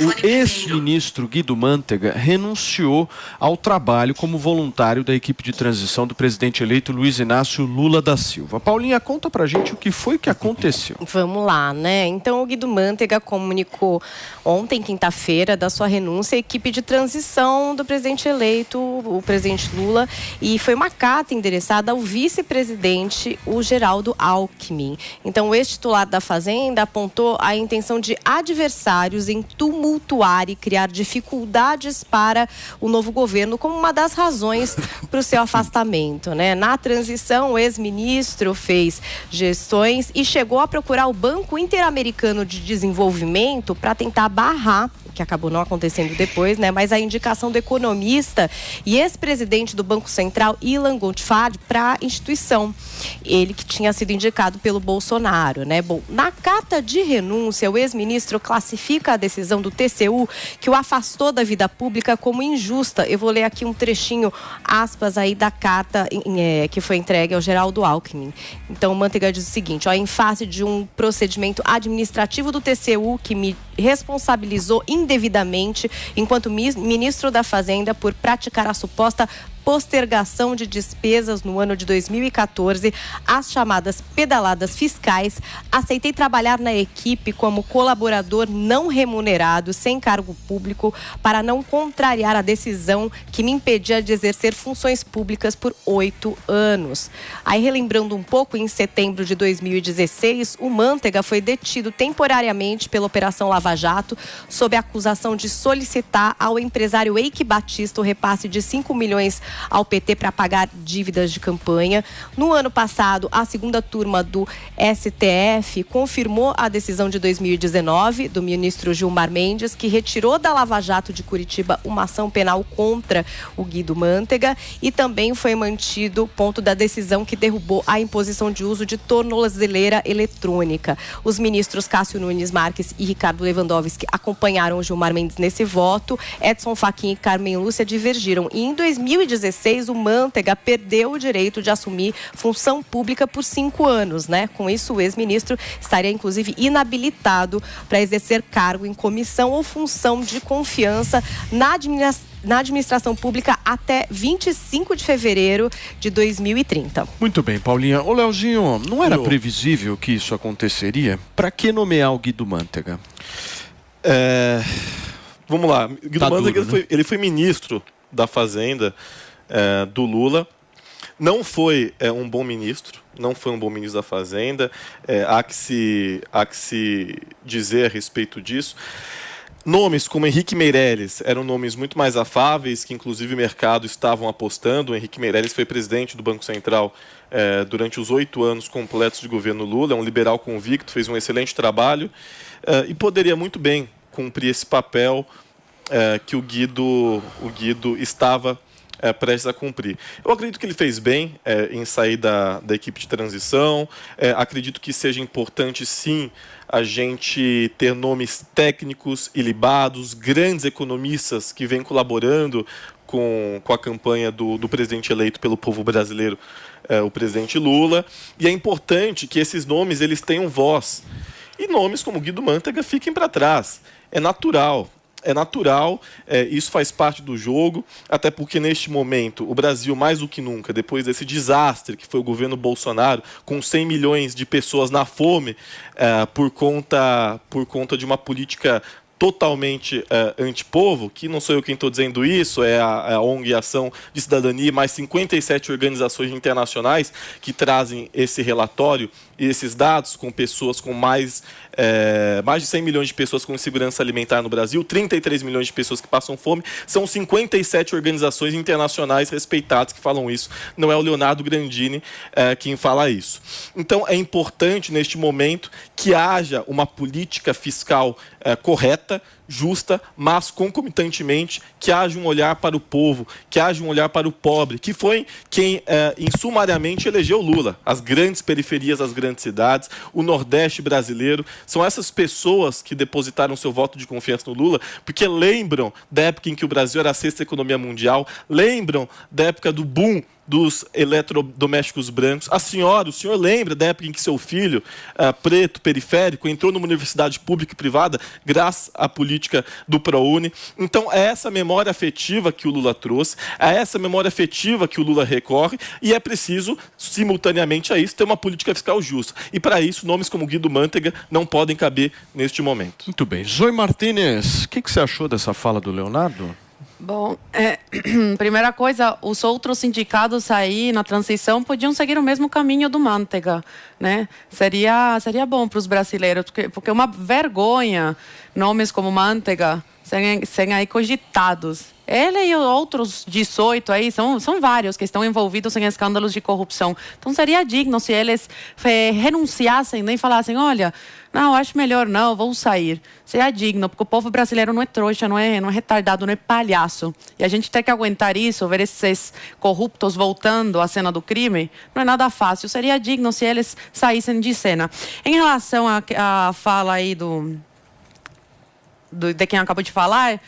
o ex-ministro Guido Mantega renunciou ao trabalho como voluntário da equipe de transição do presidente eleito Luiz Inácio Lula da Silva. Paulinha, conta pra gente o que foi que aconteceu. Vamos lá, né? Então, o Guido Mantega comunicou ontem, quinta-feira, da sua renúncia à equipe de transição do presidente eleito, o presidente Lula, e foi uma carta endereçada ao vice-presidente, o Geraldo Alckmin. Então, o ex-titular da Fazenda apontou a intenção de adversários em tumultuar e criar dificuldades para o novo governo como uma das razões para o seu afastamento, né? Na transição, o ex-ministro fez gestões e chegou a procurar o Banco Interamericano de Desenvolvimento para tentar barrar, que acabou não acontecendo depois, né? Mas a indicação do economista e ex-presidente do Banco Central, Ilan Goldfarb, para a instituição. Ele que tinha sido indicado pelo Bolsonaro, né? Bom, na carta de renúncia, o ex-ministro classifica a decisão do TCU que o afastou da vida pública como injusta. Eu vou ler aqui um trechinho, aspas, aí da carta que foi entregue ao Geraldo Alckmin. Então, o Mantega diz o seguinte, em face de um procedimento administrativo do TCU que me responsabilizou indevidamente enquanto ministro da Fazenda por praticar a suposta postergação de despesas no ano de 2014, as chamadas pedaladas fiscais, aceitei trabalhar na equipe como colaborador não remunerado, sem cargo público, para não contrariar a decisão que me impedia de exercer funções públicas por 8 anos. Aí, relembrando um pouco, em setembro de 2016, o Mantega foi detido temporariamente pela Operação Lava Jato, sob a acusação de solicitar ao empresário Eike Batista o repasse de 5 milhões ao PT para pagar dívidas de campanha. No ano passado, a segunda turma do STF confirmou a decisão de 2019 do ministro Gilmar Mendes, que retirou da Lava Jato de Curitiba uma ação penal contra o Guido Mantega, e também foi mantido o ponto da decisão que derrubou a imposição de uso de tornozeleira eletrônica. Os ministros Cássio Nunes Marques e Ricardo Lewandowski acompanharam o Gilmar Mendes nesse voto. Edson Fachin e Carmen Lúcia divergiram. E em 2016, o Mantega perdeu o direito de assumir função pública por 5 anos, né? Com isso, o ex-ministro estaria, inclusive, inabilitado para exercer cargo em comissão ou função de confiança na administração pública até 25 de fevereiro de 2030. Muito bem, Paulinha. Ô, Leozinho, não era previsível que isso aconteceria? Para que nomear o Guido Mantega? Vamos lá. Guido Mantega, né? ele foi ministro da Fazenda do Lula. Não foi um bom ministro, não foi um bom ministro da Fazenda. Há que se dizer a respeito disso. Nomes como Henrique Meirelles eram nomes muito mais afáveis, que inclusive o mercado estavam apostando. O Henrique Meirelles foi presidente do Banco Central durante os 8 anos completos de governo Lula, é um liberal convicto, fez um excelente trabalho e poderia muito bem cumprir esse papel que o Guido estava prestes a cumprir. Eu acredito que ele fez bem em sair da equipe de transição. Acredito que seja importante, sim, a gente ter nomes técnicos, ilibados, grandes economistas que vêm colaborando com a campanha do presidente eleito pelo povo brasileiro, o presidente Lula. E é importante que esses nomes eles tenham voz. E nomes como Guido Mantega fiquem para trás. É natural. Isso faz parte do jogo, até porque neste momento o Brasil, mais do que nunca, depois desse desastre que foi o governo Bolsonaro, com 100 milhões de pessoas na fome, por conta de uma política totalmente antipovo, que não sou eu quem estou dizendo isso, é a ONG Ação de Cidadania, mais 57 organizações internacionais que trazem esse relatório e esses dados com pessoas com mais de 100 milhões de pessoas com insegurança alimentar no Brasil, 33 milhões de pessoas que passam fome, são 57 organizações internacionais respeitadas que falam isso, não é o Leonardo Grandini quem fala isso. Então é importante neste momento que haja uma política fiscal correta, justa, mas concomitantemente que haja um olhar para o povo, que haja um olhar para o pobre, que foi quem insumariamente elegeu Lula. As grandes periferias, as grandes cidades, o Nordeste brasileiro, são essas pessoas que depositaram seu voto de confiança no Lula, porque lembram da época em que o Brasil era a 6ª economia mundial, lembram da época do boom dos eletrodomésticos brancos. O senhor lembra da época em que seu filho, preto, periférico, entrou numa universidade pública e privada graças à política política do ProUni. Então, é essa memória afetiva que o Lula trouxe, é essa memória afetiva que o Lula recorre, e é preciso, simultaneamente a isso, ter uma política fiscal justa. E, para isso, nomes como Guido Mantega não podem caber neste momento. Muito bem. Zoe Martínez, o que você achou dessa fala do Leonardo? Bom, primeira coisa, os outros sindicatos aí na transição podiam seguir o mesmo caminho do Mantega, né? Seria bom para os brasileiros, porque é uma vergonha nomes como Mantega serem aí cogitados. Ele e outros 18 aí, são vários que estão envolvidos em escândalos de corrupção. Então seria digno se eles renunciassem, nem falassem, olha, não, acho melhor não, vou sair. Seria digno, porque o povo brasileiro não é trouxa, não é retardado, não é palhaço. E a gente tem que aguentar isso, ver esses corruptos voltando à cena do crime, não é nada fácil. Seria digno se eles saíssem de cena. Em relação à fala aí de quem acabou de falar,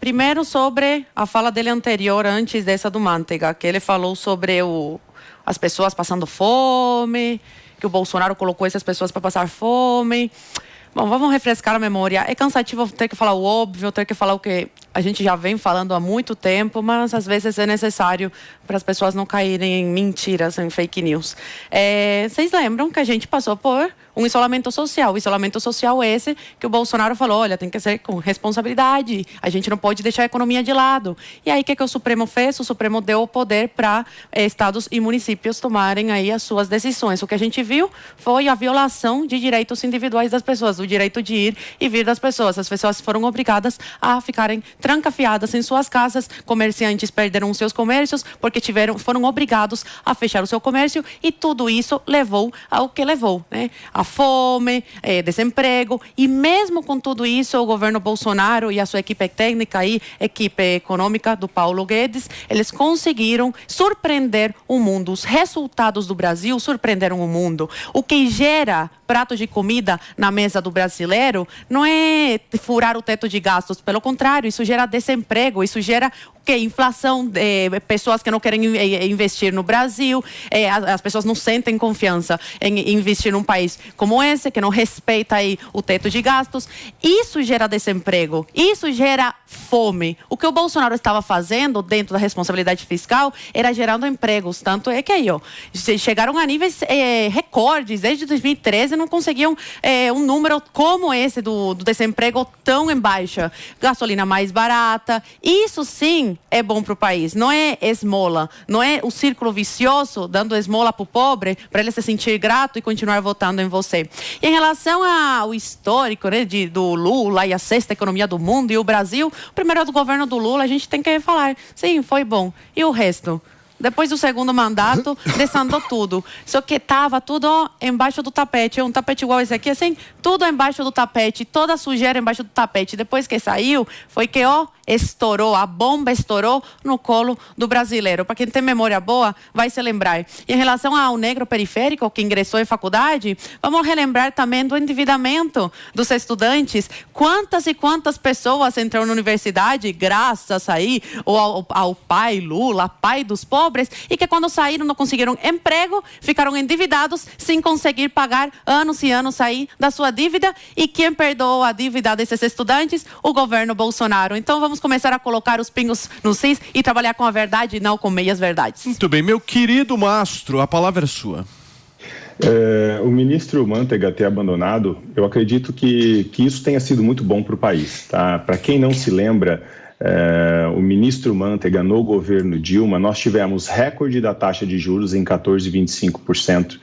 primeiro sobre a fala dele anterior, antes dessa do Mantega, que ele falou sobre as pessoas passando fome, que o Bolsonaro colocou essas pessoas para passar fome. Bom, vamos refrescar a memória. É cansativo ter que falar o óbvio, ter que falar o que a gente já vem falando há muito tempo, mas às vezes é necessário para as pessoas não caírem em mentiras, em fake news. Vocês lembram que a gente passou por um isolamento social. O isolamento social é esse que o Bolsonaro falou, olha, tem que ser com responsabilidade, a gente não pode deixar a economia de lado. E aí o que o Supremo fez? O Supremo deu o poder para estados e municípios tomarem aí as suas decisões. O que a gente viu foi a violação de direitos individuais das pessoas, o direito de ir e vir das pessoas. As pessoas foram obrigadas a ficarem trancafiadas em suas casas, comerciantes perderam seus comércios porque foram obrigados a fechar o seu comércio, e tudo isso levou ao que levou, né? A fome, desemprego, e mesmo com tudo isso, o governo Bolsonaro e a sua equipe técnica e equipe econômica do Paulo Guedes, eles conseguiram surpreender o mundo. Os resultados do Brasil surpreenderam o mundo. O que gera prato de comida na mesa do brasileiro não é furar o teto de gastos, pelo contrário, isso gera desemprego, isso gera inflação, pessoas que não querem investir no Brasil, as pessoas não sentem confiança em investir num país como esse, que não respeita aí o teto de gastos. Isso gera desemprego, isso gera fome. O que o Bolsonaro estava fazendo dentro da responsabilidade fiscal era gerando empregos, tanto é que aí, chegaram a níveis recordes, desde 2013 não conseguiam um número como esse do desemprego tão em baixa. Gasolina mais barata, isso sim é bom para o país, não é esmola, não é o círculo vicioso dando esmola para o pobre, para ele se sentir grato e continuar votando em você. E em relação ao histórico, né, do Lula e a sexta economia do mundo e o Brasil, primeiro do governo do Lula, a gente tem que falar, sim, foi bom. E o resto? Depois do segundo mandato, desandou tudo. Só que estava tudo embaixo do tapete. Um tapete igual esse aqui, assim, tudo embaixo do tapete, toda a sujeira embaixo do tapete. Depois que saiu, foi que, estourou, a bomba estourou no colo do brasileiro. Para quem tem memória boa, vai se lembrar. E em relação ao negro periférico que ingressou em faculdade, vamos relembrar também do endividamento dos estudantes. Quantas e quantas pessoas entraram na universidade graças aí ao pai Lula, pai dos pobres, e que quando saíram não conseguiram emprego, ficaram endividados sem conseguir pagar anos e anos aí da sua dívida. E quem perdoou a dívida desses estudantes? O governo Bolsonaro. Então vamos começar a colocar os pingos nos is e trabalhar com a verdade e não com meias verdades. Muito bem, meu querido Mastro, a palavra é sua. O ministro Mantega ter abandonado, eu acredito que isso tenha sido muito bom para o país. Tá? Para quem não se lembra, o ministro Mantega no governo Dilma, nós tivemos recorde da taxa de juros em 14,25%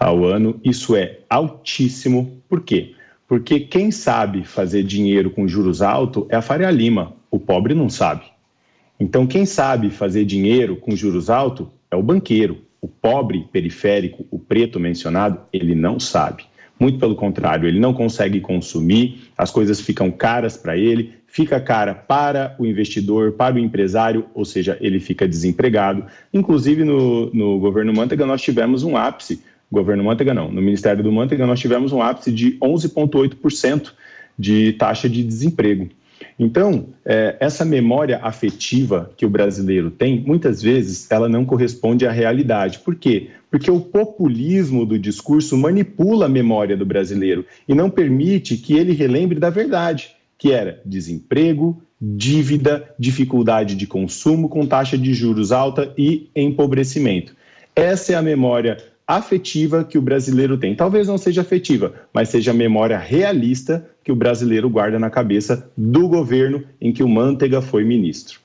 ao ano. Isso é altíssimo. Por quê? Porque quem sabe fazer dinheiro com juros altos é a Faria Lima, o pobre não sabe. Então quem sabe fazer dinheiro com juros altos é o banqueiro. O pobre periférico, o preto mencionado, ele não sabe. Muito pelo contrário, ele não consegue consumir, as coisas ficam caras para ele, fica cara para o investidor, para o empresário, ou seja, ele fica desempregado. Inclusive no governo Mantega nós tivemos um ápice, no Ministério do Mantega nós tivemos um ápice de 11,8% de taxa de desemprego. Então, essa memória afetiva que o brasileiro tem, muitas vezes ela não corresponde à realidade. Por quê? Porque o populismo do discurso manipula a memória do brasileiro e não permite que ele relembre da verdade. que era desemprego, dívida, dificuldade de consumo com taxa de juros alta e empobrecimento. Essa é a memória afetiva que o brasileiro tem. Talvez não seja afetiva, mas seja a memória realista que o brasileiro guarda na cabeça do governo em que o Manteiga foi ministro.